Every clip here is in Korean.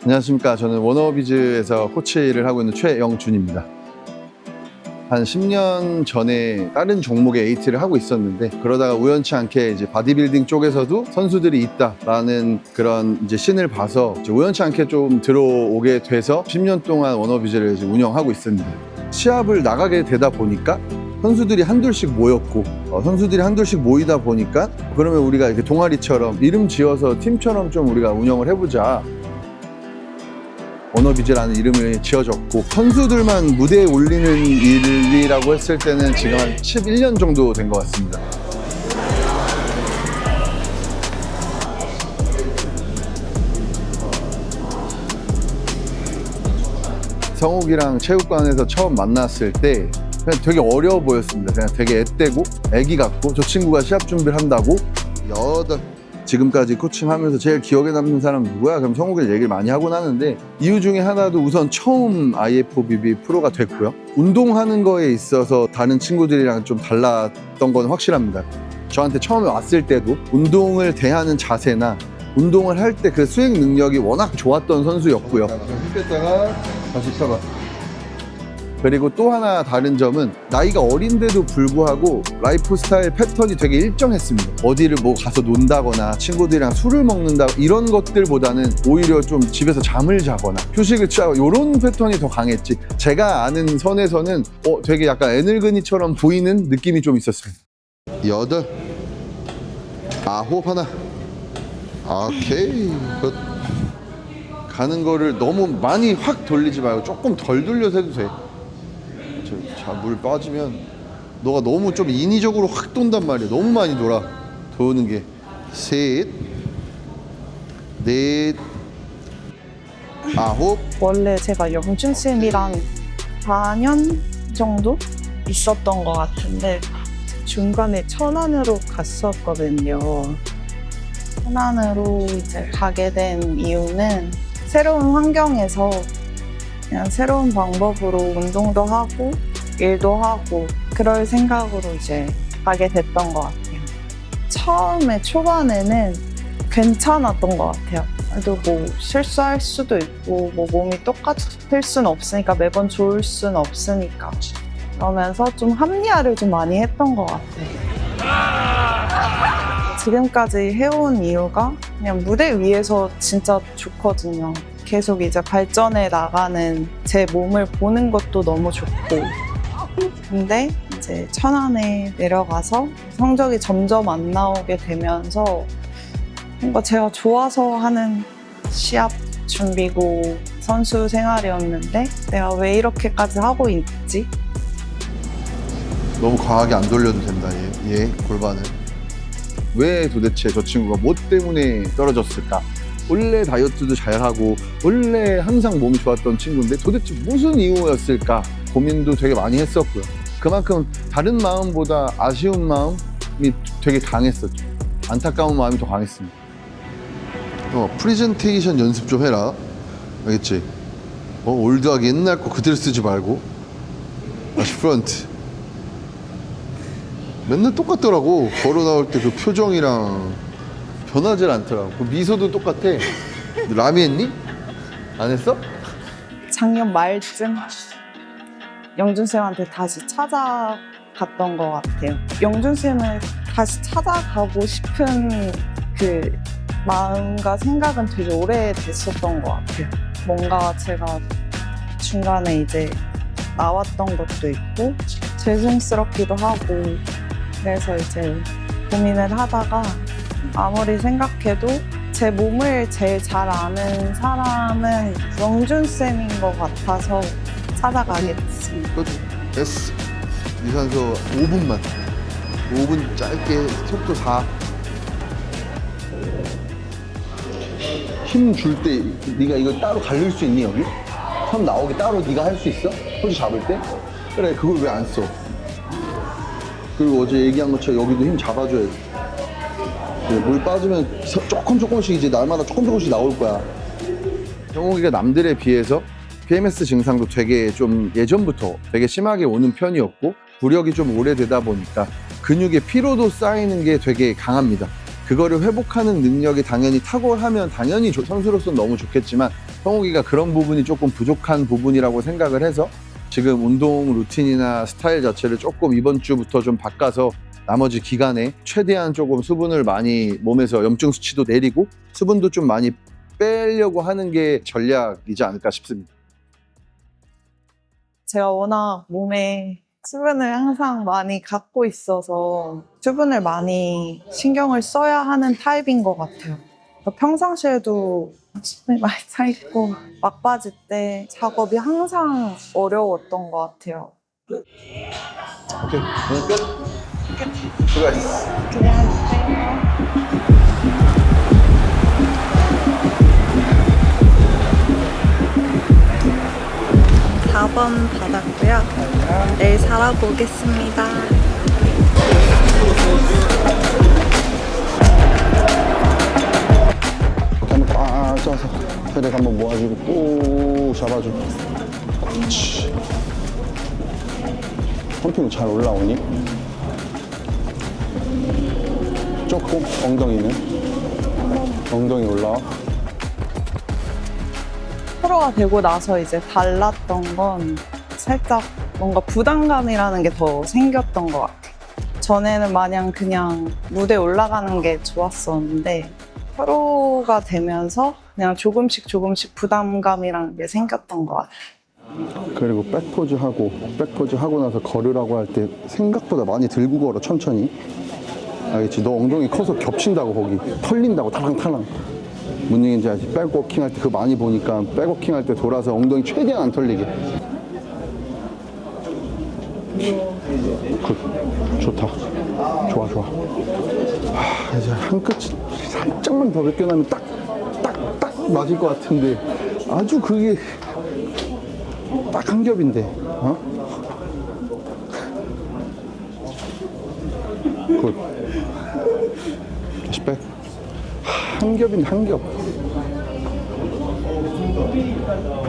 안녕하십니까. 저는 워너비즈에서 코치를 하고 있는 최영준입니다. 한 10년 전에 다른 종목의 AT를 하고 있었는데, 그러다가 우연치 않게 이제 바디빌딩 쪽에서도 선수들이 있다라는 그런 이제 신을 봐서 이제 우연치 않게 좀 들어오게 돼서 10년 동안 워너비즈를 이제 운영하고 있습니다. 시합을 나가게 되다 보니까 선수들이 한둘씩 모였고, 선수들이 한둘씩 모이다 보니까 그러면 우리가 이렇게 동아리처럼 이름 지어서 팀처럼 좀 우리가 운영을 해보자. 워너비즈라는 이름을 지어줬고, 선수들만 무대에 올리는 일이라고 했을 때는 지금 한 11년 정도 된 것 같습니다. 성욱이랑 체육관에서 처음 만났을 때 그냥 되게 어려워 보였습니다. 그냥 되게 앳되고 애기 같고, 저 친구가 시합 준비를 한다고? 지금까지 코칭하면서 제일 기억에 남는 사람 누구야? 그럼 성욱이 얘기를 많이 하곤 하는데, 이유 중에 하나도 우선 처음 IFBB 프로가 됐고요. 운동하는 거에 있어서 다른 친구들이랑 좀 달랐던 건 확실합니다. 저한테 처음에 왔을 때도 운동을 대하는 자세나 운동을 할 때 그 수행 능력이 워낙 좋았던 선수였고요. 힘 뺐다가 다시 펴봐. 그리고 또 하나 다른 점은 나이가 어린데도 불구하고 라이프 스타일 패턴이 되게 일정했습니다. 어디를 뭐 가서 논다거나 친구들이랑 술을 먹는다 이런 것들보다는 오히려 좀 집에서 잠을 자거나 휴식을 취하고 이런 패턴이 더 강했지, 제가 아는 선에서는 되게 약간 애늙은이처럼 보이는 느낌이 좀 있었습니다. 8, 9 하나. 오케이. 가는 거를 너무 많이 확 돌리지 말고 조금 덜 돌려서 해도 돼. 자, 물 빠지면 너가 너무 좀 인위적으로 확 돈단 말이야. 너무 많이 도는 게. 셋, 넷, 9. 원래 제가 영준쌤이랑 4년 정도 있었던 것 같은데, 중간에 천안으로 갔었거든요. 천안으로 이제 가게 된 이유는 새로운 환경에서 그냥 새로운 방법으로 운동도 하고 일도 하고 그럴 생각으로 이제 가게 됐던 것 같아요. 처음에 초반에는 괜찮았던 것 같아요. 그래도 뭐 실수할 수도 있고 뭐 몸이 똑같을 수는 없으니까, 매번 좋을 수는 없으니까, 그러면서 좀 합리화를 좀 많이 했던 것 같아요. 지금까지 해온 이유가 그냥 무대 위에서 진짜 좋거든요. 계속 이제 발전해 나가는 제 몸을 보는 것도 너무 좋고, 근데 이제 천안에 내려가서 성적이 점점 안 나오게 되면서 뭔가 제가 좋아서 하는 시합 준비고 선수 생활이었는데 내가 왜 이렇게까지 하고 있지? 너무 과하게 안 돌려도 된다, 얘 골반을. 왜 도대체 저 친구가 뭐 때문에 떨어졌을까? 원래 다이어트도 잘하고 원래 항상 몸이 좋았던 친구인데 도대체 무슨 이유였을까 고민도 되게 많이 했었고요. 그만큼 다른 마음보다 아쉬운 마음이 되게 강했었죠. 안타까운 마음이 더 강했습니다. 프리젠테이션 연습 좀 해라, 알겠지? 올드하게 옛날 거 그대로 쓰지 말고 다시 프런트. 맨날 똑같더라고. 걸어 나올 때 그 표정이랑 변하질 않더라고. 그 미소도 똑같아. 라미 했니? 안 했어? 작년 말쯤 영준쌤한테 다시 찾아갔던 것 같아요. 영준쌤을 다시 찾아가고 싶은 그 마음과 생각은 되게 오래됐었던 것 같아요. 뭔가 제가 중간에 이제 나왔던 것도 있고 죄송스럽기도 하고, 그래서 이제 고민을 하다가 아무리 생각해도 제 몸을 제일 잘 아는 사람은 영준쌤인 것 같아서 찾아가게 됐습니다. 됐어. 유산소 5분만. 5분 짧게, 속도 4. 힘 줄 때 네가 이거 따로 갈릴 수 있니, 여기? 손 나오게 따로 네가 할 수 있어? 포즈 잡을 때? 그래, 그걸 왜 안 써? 그리고 어제 얘기한 것처럼 여기도 힘 잡아줘야 돼. 물 빠지면 조금씩 이제 날마다 조금씩 나올 거야. 정욱이가 남들에 비해서 PMS 증상도 되게 좀 예전부터 되게 심하게 오는 편이었고, 구력이 좀 오래되다 보니까 근육에 피로도 쌓이는 게 되게 강합니다. 그거를 회복하는 능력이 당연히 탁월하면 당연히 선수로서는 너무 좋겠지만 성욱이가 그런 부분이 조금 부족한 부분이라고 생각을 해서 지금 운동 루틴이나 스타일 자체를 조금 이번 주부터 좀 바꿔서 나머지 기간에 최대한 조금 수분을 많이 몸에서 염증 수치도 내리고 수분도 좀 많이 빼려고 하는 게 전략이지 않을까 싶습니다. 제가 워낙 몸에 수분을 항상 많이 갖고 있어서 수분을 많이 신경을 써야 하는 타입인 것 같아요. 평상시에도 수분이 많이 차있고 막바지 때 작업이 항상 어려웠던 것 같아요. 오케이, 오늘 끝. 수고하셨습니다. 기대해주세요. 4번 받았고요. 내일 살아보겠습니다. 이렇게 한번 꽉 짜서 혈액 한번 모아주고 꾹 잡아주고. 그렇지. 펌핑 잘 올라오니? 조금 엉덩이는? 엉덩이 올라와. 프로가 되고 나서 이제 달랐던 건 살짝 뭔가 부담감이라는 게 더 생겼던 것 같아요. 전에는 마냥 그냥 무대 올라가는 게 좋았었는데 프로가 되면서 그냥 조금씩 부담감이라는 게 생겼던 것 같아요. 그리고 백포즈 하고 나서 걸으라고 할 때 생각보다 많이 들고 걸어, 천천히. 알겠지? 너 엉덩이 커서 겹친다고, 거기. 털린다고, 타랑타랑. 뭔 얘기인지 알지? 백워킹 할 때 그거 많이 보니까 백워킹 할 때 돌아서 엉덩이 최대한 안 털리게. 좋다. 좋아. 이제 한 끝 살짝만 더 벗겨나면 딱 맞을 것 같은데 아주 그게 딱 한 겹인데, 어? 굿. 다시 백. 한 겹인데, 한 겹.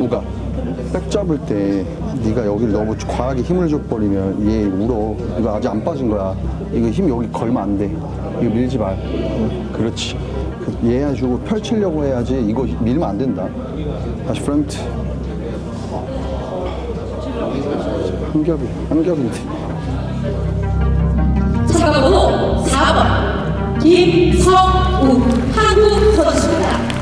우가. 백 잡을 때 네가 여기를 너무 과하게 힘을 줘버리면 얘 울어. 이거 아직 안 빠진 거야. 이거 힘 여기 걸면 안 돼. 이거 밀지 말. 그렇지. 얘 해주고 펼치려고 해야지. 이거 밀면 안 된다. 다시 프론트. 한 겹인데. 참가번호 4번 김성우 한국 선수입니다.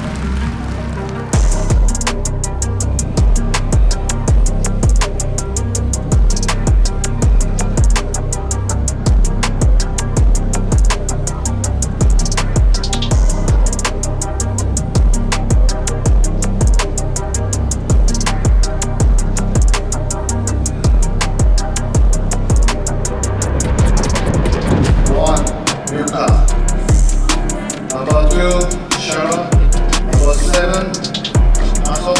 Number 2, Sharon. Number 7, Aso.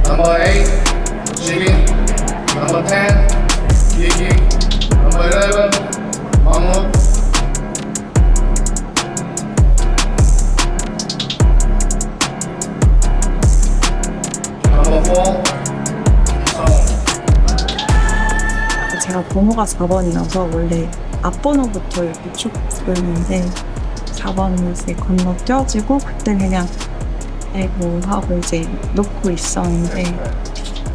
Number 8, Jimmy. Number 10, Kiki. Number 11, Mahmoud. Number 4, Song. 제가 번호가 4번이어서 원래 앞번호부터 이렇게 쭉 보였는데 4번을 이제 건너 뛰어지고 그때 그냥 아이고 하고 이제 놓고 있었는데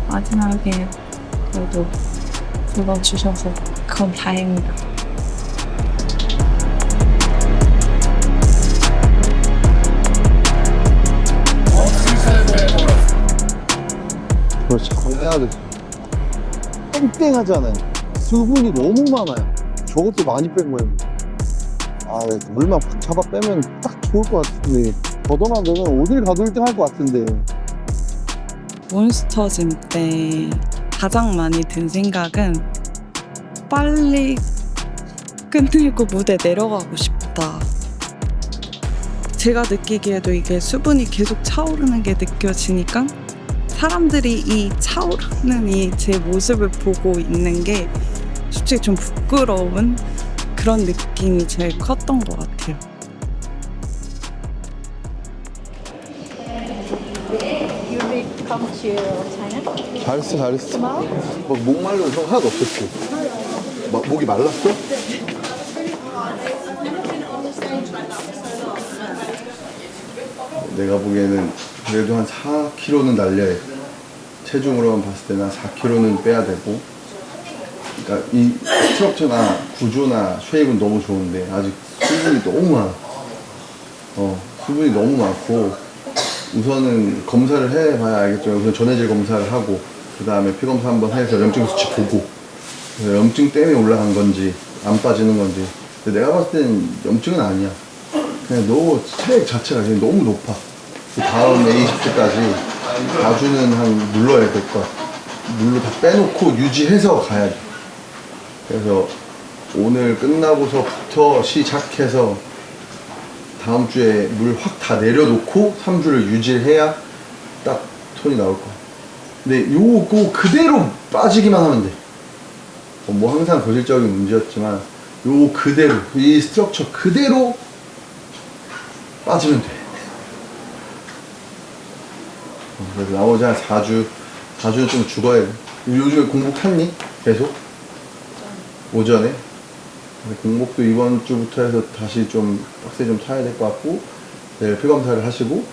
마지막에 그래도 불러주셔서 그건 다행이다. 그걸 잘 해야 돼. 땡땡하잖아요. 수분이 너무 많아요. 저것도 많이 뺀 거예요. 아, 물만 확 잡아 빼면 딱 좋을 것 같은데. 더더만 되면 어딜 가도 1등 할 것 같은데. 몬스터짐 때 가장 많이 든 생각은 빨리 끝내고 무대 내려가고 싶다. 제가 느끼기에도 이게 수분이 계속 차오르는 게 느껴지니까 사람들이 이 차오르는 이 제 모습을 보고 있는 게 솔직히 좀 부끄러운 그런 느낌이 제일 컸던 것 같아요. 잘했어. 목 말른 형 하나도 없었지? 목이 말랐어? 내가 보기에는 그래도 한 4kg는 날려야 돼. 체중으로만 봤을 때는 한 4kg는 빼야 되고. 그러니까 이 스트럭처나 구조나 쉐입은 너무 좋은데 아직 수분이 너무 많아. 수분이 너무 많고 우선은 검사를 해봐야 알겠지만 우선 전해질 검사를 하고 그 다음에 피 검사 한번 해서 염증 수치 보고 염증 때문에 올라간 건지 안 빠지는 건지. 근데 내가 봤을 때는 염증은 아니야. 그냥 너 체액 자체가 그냥 너무 높아. 그 다음 A20까지 4주는 한 눌러야 될 거야. 물로 다 빼놓고 유지해서 가야 돼. 그래서 오늘 끝나고서부터 시작해서 다음 주에 물 확 다 내려놓고 3주를 유지해야 딱 톤이 나올 거야. 근데 요거 그대로 빠지기만 하면 돼. 뭐 항상 거질적인 문제였지만 요 그대로 이 스트럭처 그대로 빠지면 돼. 그래서 나머지 한 4주는 좀 죽어야 돼. 요즘에 공복 탔니? 계속? 오전에? 근데 공복도 이번 주부터 해서 다시 좀 빡세 좀 타야 될 것 같고 내일 피검사를 하시고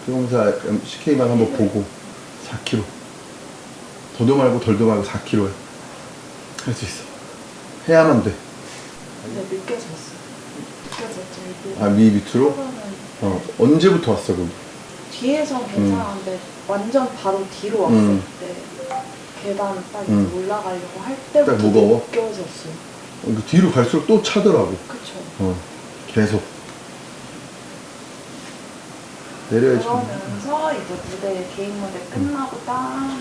피검사 CK만 한번 보고 4kg 더도 말고 덜도 말고 4kg야. 할 수 있어. 해야만 돼. 근데 늦게 잤어. 늦게 잤죠. 아, 밑으로? 언제부터 왔어, 그럼? 뒤에서 괜찮은데 완전 바로 뒤로 왔을 때 계단 딱 이제 올라가려고 할 때부터 딱 무거워? 느껴졌어요. 그 뒤로 갈수록 또 차더라고. 그쵸. 계속. 내려야지. 그러면서 이제 무대 개인 무대 끝나고 딱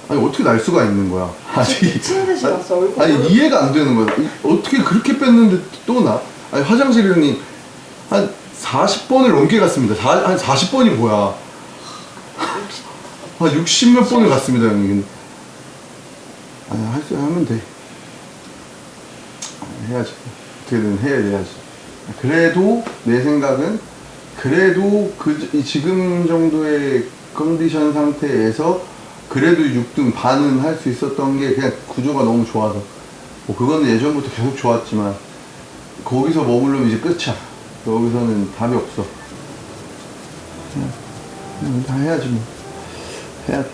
아니, 어떻게 날 수가 있는 거야? 미친 듯이 났어. 얼굴 아니, 이해가 안 되는 거야. 어떻게 그렇게 뺐는데 또 나? 아니, 화장실 형님 한 40번을 넘게 갔습니다. 한 40번이 뭐야? 한 60몇 번을 갔습니다, 형님. 아니, 하면 돼. 해야지. 어떻게든 해야지. 그래도 내 생각은 그래도 이 지금 정도의 컨디션 상태에서 그래도 6등 반은 할 수 있었던 게 그냥 구조가 너무 좋아서 뭐 그건 예전부터 계속 좋았지만 거기서 머물르면 이제 끝이야. 여기서는 답이 없어. 다 해야지 뭐. 해야 돼.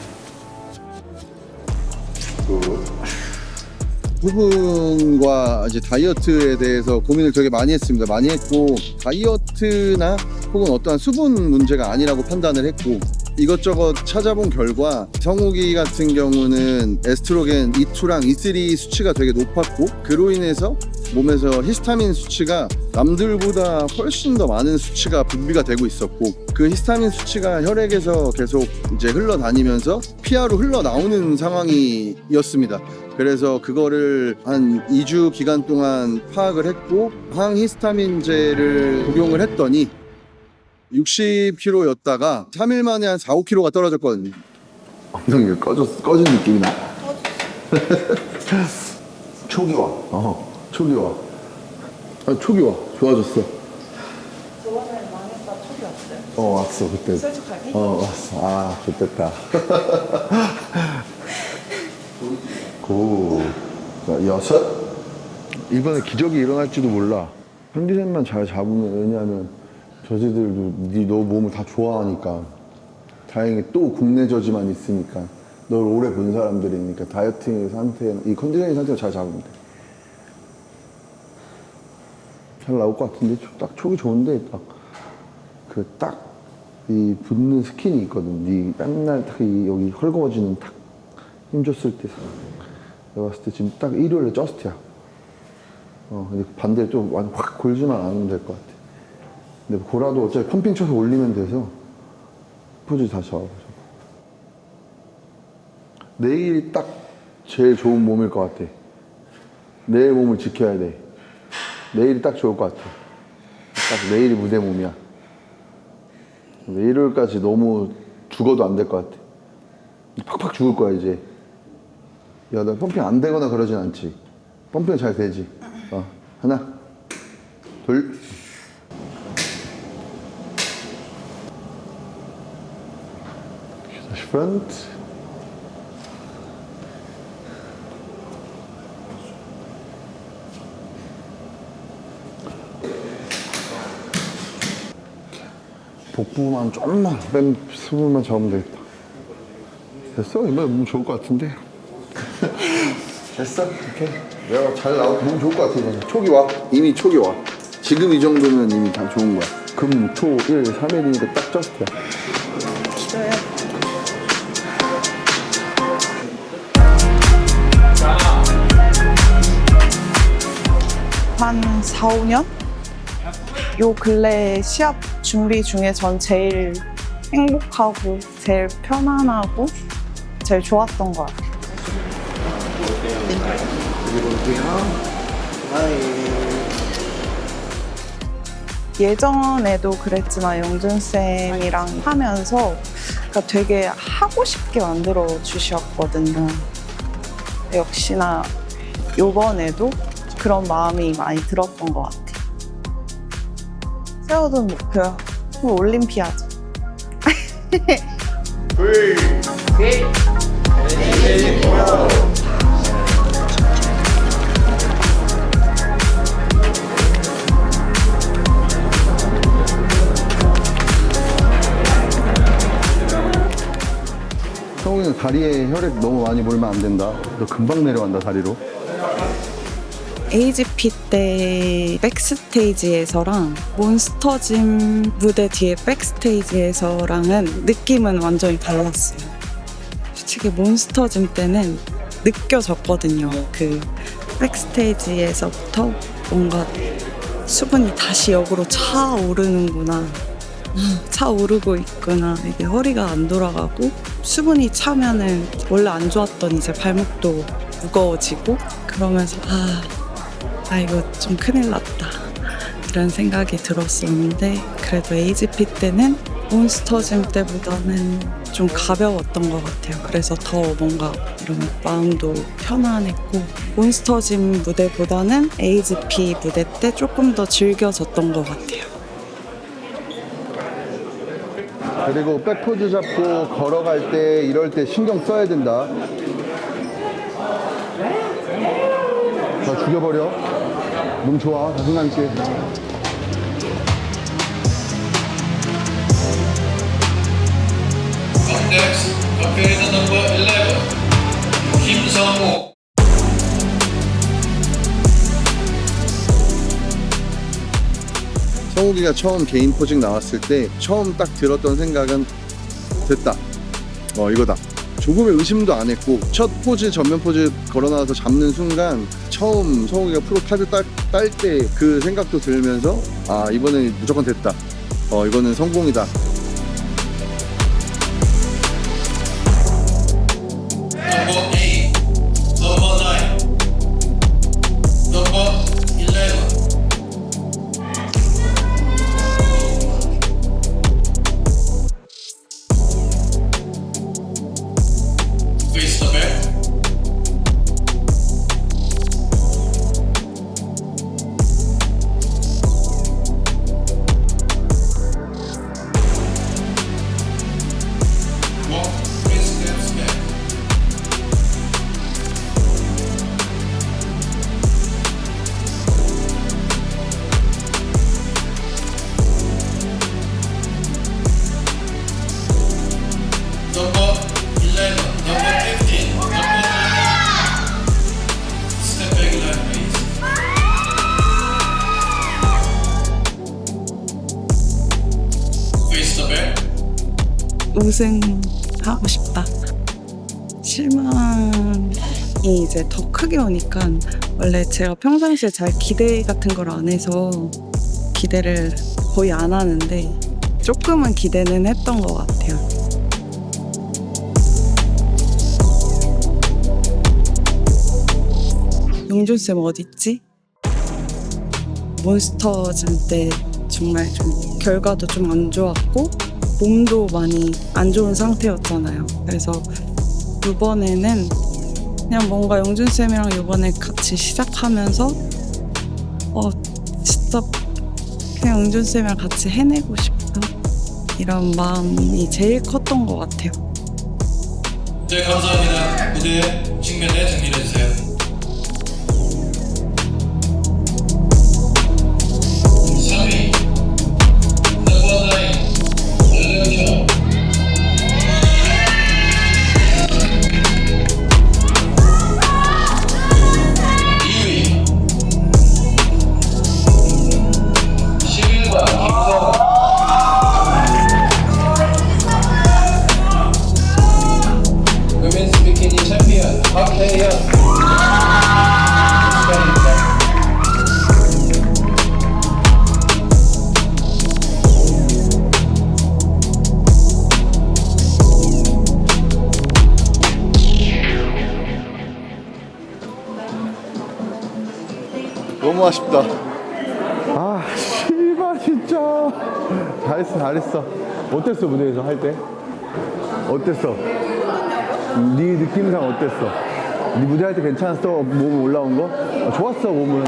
수분과 이제 다이어트에 대해서 고민을 되게 많이 했습니다. 많이 했고 다이어트나 혹은 어떠한 수분 문제가 아니라고 판단을 했고 이것저것 찾아본 결과 성욱이 같은 경우는 에스트로겐 E2랑 E3 수치가 되게 높았고 그로 인해서 몸에서 히스타민 수치가 남들보다 훨씬 더 많은 수치가 분비가 되고 있었고 그 히스타민 수치가 혈액에서 계속 이제 흘러다니면서 피하로 흘러나오는 상황이었습니다. 그래서 그거를 한 2주 기간 동안 파악을 했고 항히스타민제를 복용을 했더니 60kg였다가 3일 만에 한 4, 5kg가 떨어졌거든요. 엉덩이가 꺼진 느낌이 나. 촉이 와. 촉이 와. 촉이 와. 좋아졌어. 저번에 망했다 촉이 왔어요? 왔어 그때. 솔직하게? 왔어. 좋겠다. 고. 6. 이번에 기적이 일어날지도 몰라. 컨디션만 잘 잡으면 왜냐하면 저지들도 너 몸을 다 좋아하니까 다행히 또 국내 저지만 있으니까 널 오래 본 사람들이니까 다이어트 상태 이 컨디셔닝 상태를 잘 잡으면 돼. 잘 나올 것 같은데 딱 촉이 좋은데 딱 이 붙는 스킨이 있거든. 네 맨날 딱 여기 헐거워지는 탁 힘줬을 때 내가 봤을 때 지금 딱 일요일에 저스트야. 근데 반대로 좀 확 골지만 않으면 될 것 같아. 근데 고라도 어차피 펌핑 쳐서 올리면 돼서 포즈 다시 잡아보자. 내일이 딱 제일 좋은 몸일 것 같아. 내일 몸을 지켜야 돼. 내일이 딱 좋을 것 같아. 딱 내일이 무대 몸이야. 일요일까지 너무 죽어도 안 될 것 같아. 팍팍 죽을 거야 이제. 야, 나 펌핑 안 되거나 그러진 않지. 펌핑 잘 되지. 하나, 둘. 다시 프런트. 복부만 좀만 뺀 수분만 잡으면 되겠다. 됐어? 이번에 몸 좋을 것 같은데. 됐어? 오케이. 내가 잘 나오고 몸 좋을 것 같아. 이번에. 촉이 와. 이미 촉이 와. 지금 이 정도면 이미 다 좋은 거야. 금, 초, 일, 3일이니까 딱 저스트야. 기도해. 한 4, 5년? 요 근래 시합 준비 중에 전 제일 행복하고 제일 편안하고 제일 좋았던 것 같아요. 예전에도 그랬지만 영준쌤이랑 하면서 그러니까 되게 하고 싶게 만들어 주셨거든요. 역시나 요번에도 그런 마음이 많이 들었던 것 같아요. 세워둔 목표, 올림피아죠. 성우는 다리에 혈액 너무 많이 몰면 안 된다. 너 금방 내려간다, 다리로. AGP 때 백스테이지에서랑 몬스터짐 무대 뒤에 백스테이지에서랑은 느낌은 완전히 달랐어요. 솔직히 몬스터짐 때는 느껴졌거든요. 그 백스테이지에서부터 뭔가 수분이 다시 역으로 차오르는구나. 차오르고 있구나. 이게 허리가 안 돌아가고 수분이 차면은 원래 안 좋았던 이제 발목도 무거워지고 그러면서 이거 좀 큰일 났다 이런 생각이 들었었는데 그래도 AGP 때는 몬스터짐 때보다는 좀 가벼웠던 것 같아요. 그래서 더 뭔가 이런 마음도 편안했고 몬스터짐 무대보다는 AGP 무대 때 조금 더 즐겨졌던 것 같아요. 그리고 백포즈 잡고 걸어갈 때 이럴 때 신경 써야 된다. 자, 죽여버려. 몸 좋아. 자신감 있게. Up next, competitor number 11, Kim Sung-woo. 성욱이가 처음 개인 포징 나왔을 때 처음 딱 들었던 생각은 됐다. 이거다. 조금의 의심도 안 했고 첫 포즈 전면 포즈 걸어 나와서 잡는 순간 처음 성욱이가 프로 카드 딸 때 그 생각도 들면서 이번엔 무조건 됐다. 이거는 성공이다. Number 8, number 9, number 11. Face the back. Walk 3 steps back. Number 11, number 15, number 9. Step back line, please. Face the back. 우승하고 싶다. 실망이 이제 더 크게 오니까 원래 제가 평상시에 잘 기대 같은 걸 안 해서 기대를 거의 안 하는데 조금은 기대는 했던 것 같아요. 용준쌤 어딨지? 몬스터즘 때 정말 좀 결과도 좀 안 좋았고 몸도 많이 안 좋은 상태였잖아요. 그래서 이번에는 그냥 뭔가 영준쌤이랑 이번에 같이 시작하면서 진짜 그냥 영준쌤이랑 같이 해내고 싶다 이런 마음이 제일 컸던 것 같아요. 네, 감사합니다. 무대 측면에 정리해주세요. 3위, 넘버 9, 아쉽다. 아, 씨발 진짜. 잘했어. 어땠어 무대에서 할 때? 어땠어? 네 느낌상 어땠어? 네 무대 할 때 괜찮았어? 몸 올라온 거? 좋았어 몸은.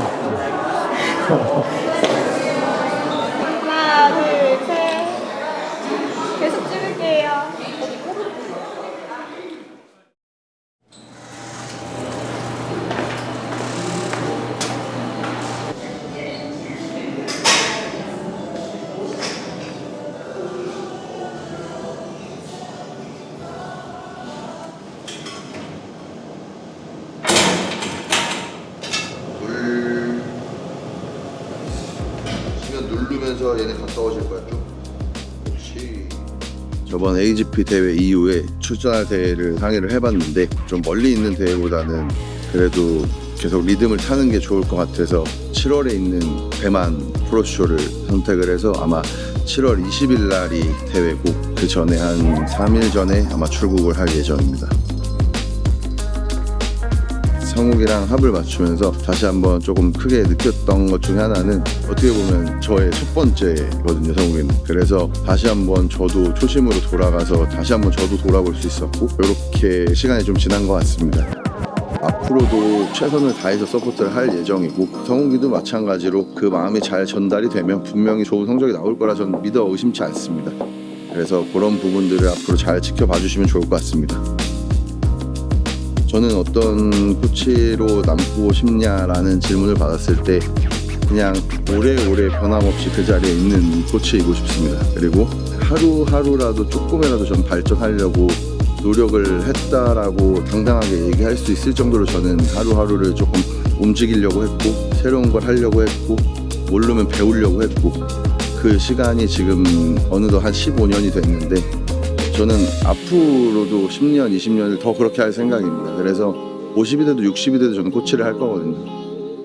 하나, 둘, 셋. 계속 찍을게요. 지금 누르면서 얘네 갔다 오실 거야 쭉. 그렇지. 저번 AGP 대회 이후에 출전할 대회를 상의를 해봤는데 좀 멀리 있는 대회보다는 그래도 계속 리듬을 타는 게 좋을 것 같아서 7월에 있는 대만 프로쇼를 선택을 해서 아마 7월 20일 날이 대회고 그 전에 한 3일 전에 아마 출국을 할 예정입니다. 성욱이랑 합을 맞추면서 다시 한번 조금 크게 느꼈던 것 중에 하나는 어떻게 보면 저의 첫 번째거든요, 성욱이는. 그래서 다시 한번 저도 초심으로 돌아가서 다시 한번 저도 돌아볼 수 있었고 이렇게 시간이 좀 지난 것 같습니다. 앞으로도 최선을 다해서 서포트를 할 예정이고 성욱이도 마찬가지로 그 마음이 잘 전달이 되면 분명히 좋은 성적이 나올 거라 저는 믿어 의심치 않습니다. 그래서 그런 부분들을 앞으로 잘 지켜봐 주시면 좋을 것 같습니다. 저는 어떤 코치로 남고 싶냐라는 질문을 받았을 때 그냥 오래오래 변함없이 그 자리에 있는 코치이고 싶습니다. 그리고 하루하루라도 조금이라도 좀 발전하려고 노력을 했다라고 당당하게 얘기할 수 있을 정도로 저는 하루하루를 조금 움직이려고 했고 새로운 걸 하려고 했고 모르면 배우려고 했고 그 시간이 지금 어느덧 한 15년이 됐는데 저는 앞으로도 10년, 20년을 더 그렇게 할 생각입니다. 그래서 50이 돼도 60이 돼도 저는 코치를 할 거거든요.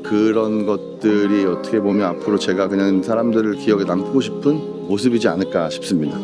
그런 것들이 어떻게 보면 앞으로 제가 그냥 사람들을 기억에 남고 싶은 모습이지 않을까 싶습니다.